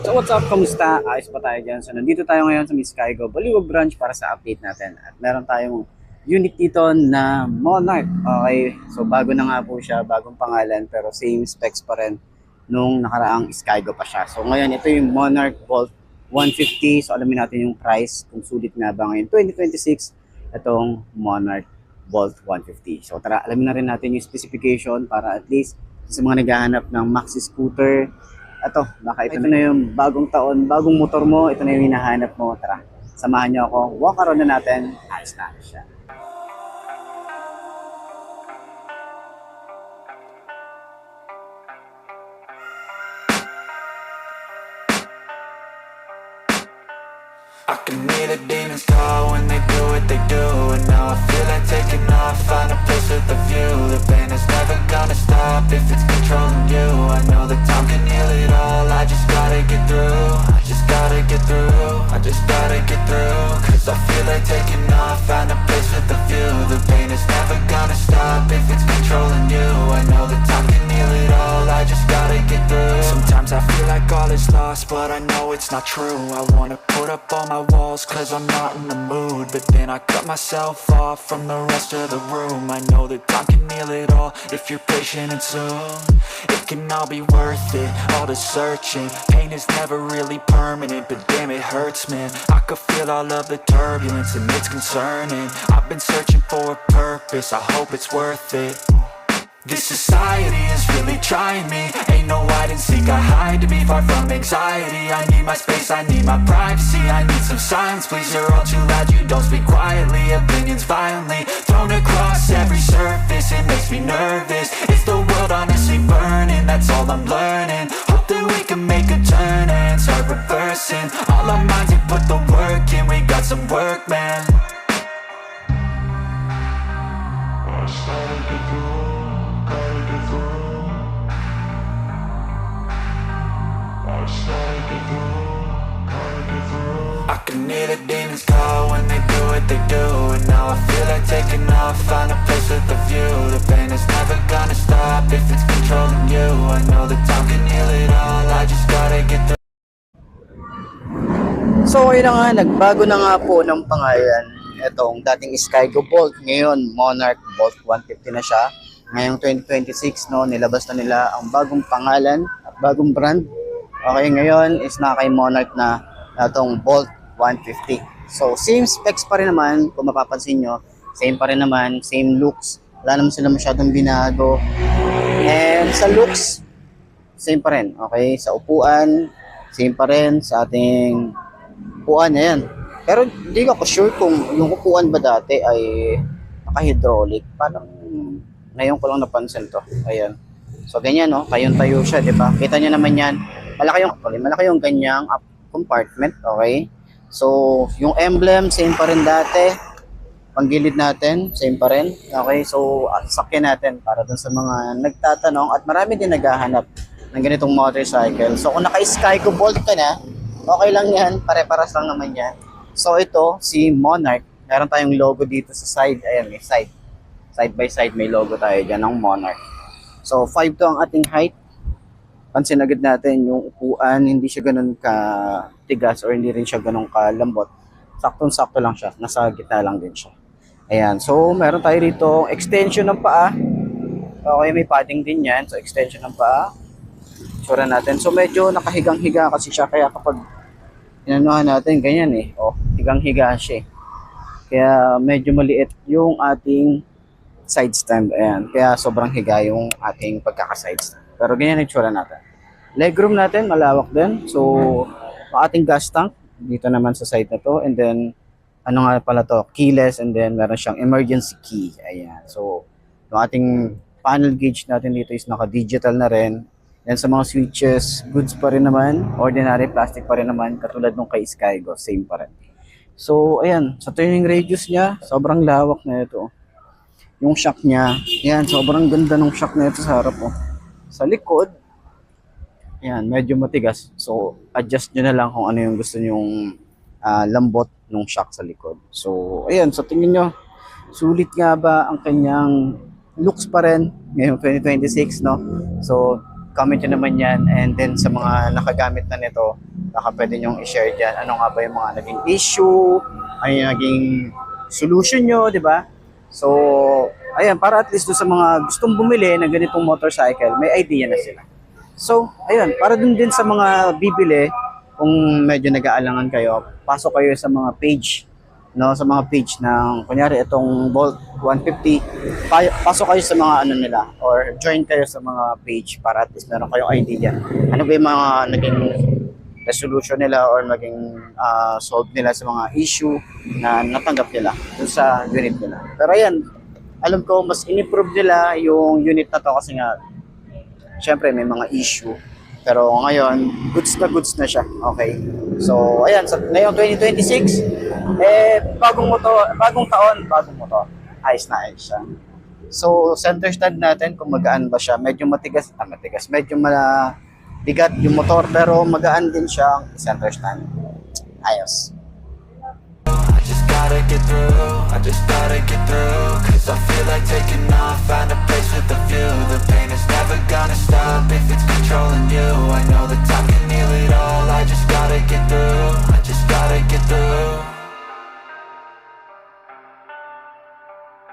So what's up, kamusta? Ayos pa tayo dyan. So nandito tayo ngayon sa Miss Kaigo Baliwag Branch para sa update natin. At meron tayong unit dito na Monarch. Okay, so bago na nga po siya, bagong pangalan pero same specs pa rin nung nakaraang Skygo pa siya. So ngayon ito yung Monarch Bolt 150. So alamin natin yung price kung sulit nga ba ngayon 2026 itong Monarch Bolt 150. So tara, alamin na rin natin yung specification para at least sa mga naghahanap ng maxi scooter. Ito, baka ito na yung bagong taon, bagong motor mo, ito na yung hinahanap mo. Tara, samahan niyo ako. Walk around na natin. Ayos na siya. I can hear the demons call when they do what they do. And now I feel like taking off, find a place with a view. The pain is never gonna stop if it's controlling you. I know that time can heal it all, I just gotta get through. I just gotta get through, I just gotta get through. Cause I feel like taking off, find a place with a view. The pain is never gonna stop if it's controlling you. I know that time can heal it all, I just gotta get through. Sometimes I feel like all is lost, but I know it's not true. I wanna put up all my walls cause I'm not in the mood, but then I cut myself off from the rest of the room. I know that time can heal it all if you're patient, and soon it can all be worth it, all the searching. Pain is never really permanent, but damn it hurts, man. I could feel all of the turbulence and it's concerning. I've been searching for a purpose, I hope it's worth it. This society is really trying me. Ain't no hide and seek, I hide to be far from anxiety. I need my space, I need my privacy. I need some silence, please, you're all too loud. You don't speak quietly, opinions violently thrown across every surface. It makes me nervous, it's the world honestly burning. That's all I'm learning, hope that we can make a turn and start reversing all our minds and put the work in. We got some work, man. I started to do. I can hear the demons call when they do what they do. And now I feel like taking off, find a place with a view. The pain is never gonna stop if it's controlling you. I know that time can heal it all, I just gotta get through. So ayun na nga, nagbago na nga po ng pangalan. Itong dating Skygo Bolt, ngayon Monarch Bolt 150 na siya. Ngayong 2026, no, nilabas na nila ang bagong pangalan at bagong brand. Okay, ngayon is na kay Monarch na itong Bolt 150. So, same specs pa rin naman, kung mapapansin nyo. Same pa rin naman, same looks. Wala naman sila masyadong binago. And sa looks, same pa rin. Okay, sa upuan, same pa rin sa ating upuan. Ayan. Pero hindi ako sure kung yung upuan ba dati ay naka-hydraulic. Parang ngayon ko lang napansin to. Ayan. So, ganyan, no? Tayo siya, di ba? Kita nyo naman yan. Malaki yung ganyang compartment, okay? So, yung emblem, same pa rin dati. Panggilid natin, same pa rin. Okay, so, sakyan natin para dun sa mga nagtatanong at marami din naghahanap ng ganitong motorcycle. So, kung naka-Skygo Bolt ka na, okay lang yan, pare-paras lang naman yan. So, ito, si Monarch, meron tayong logo dito sa side. Ayan, may side. Side by side, may logo tayo dyan ng Monarch. So, 5 to ang ating height. Pansin agad natin yung upuan, hindi siya ganun ka-tigas or hindi rin siya ganun ka-lambot. Saktong-sakto lang siya, nasa gitna lang din siya. Ayan, so meron tayo rito extension ng paa. Okay, may padding din yan, so extension ng paa. Sura natin. So medyo nakahigang-higa kasi siya, kaya kapag inanuhan natin, ganyan eh. Oh, higang-higa siya eh. Kaya medyo maliit yung ating side stand. Ayan, kaya sobrang higa yung ating pagkaka-side stand. Pero ganyan ang itsura natin. Legroom natin, malawak din. So, ang ating gas tank, dito naman sa side na to. And then, ano nga pala to? Keyless. And then, meron siyang emergency key. Ayan. So, yung ating panel gauge natin dito is naka-digital na rin. And sa mga switches, goods pa rin naman. Ordinary plastic pa rin naman. Katulad nung kay Skygo, same pa rin. So, ayan. Sa turning radius niya, sobrang lawak na ito. Yung shock niya, ayan. Sobrang ganda ng shock na ito sa harap. Oh. Sa likod, yan, medyo matigas. So, adjust nyo na lang kung ano yung gusto nyong lambot ng shock sa likod. So, ayan, so tingin nyo, sulit nga ba ang kanyang looks pa rin ngayong 2026, no? So, comment nyo naman yan. And then, sa mga nakagamit na nito, Baka pwede nyong i-share dyan. Ano nga ba yung mga naging issue? Ano yung naging solution nyo, di ba? So, ayan, para at least doon sa mga gustong bumili ng ganitong motorcycle, may idea na sila. So, ayun, para dun din sa mga bibili, kung medyo nag-aalangan kayo, pasok kayo sa mga page, no, sa mga page ng, kunyari, itong Bolt 150, pasok kayo sa mga ano nila, or join kayo sa mga page para at least meron kayong idea. Ano ba yung mga naging resolution nila or maging solve nila sa mga issue na natanggap nila dun sa unit nila. Pero ayan, alam ko mas in-improve nila yung unit na to kasi nga syempre may mga issue. Pero ngayon, goods na siya. Okay. So, ayan, sa ngayong 2026, bagong taon, bagong motor. Ayos na ayos siya. So, center stand natin, kung magaan ba siya, medyo matigas, medyo bigat yung motor, pero magaan din siya ang center stand. Ayos. I just gotta get through, I just gotta get through. Cause I feel like taking off, find a place with a view. The pain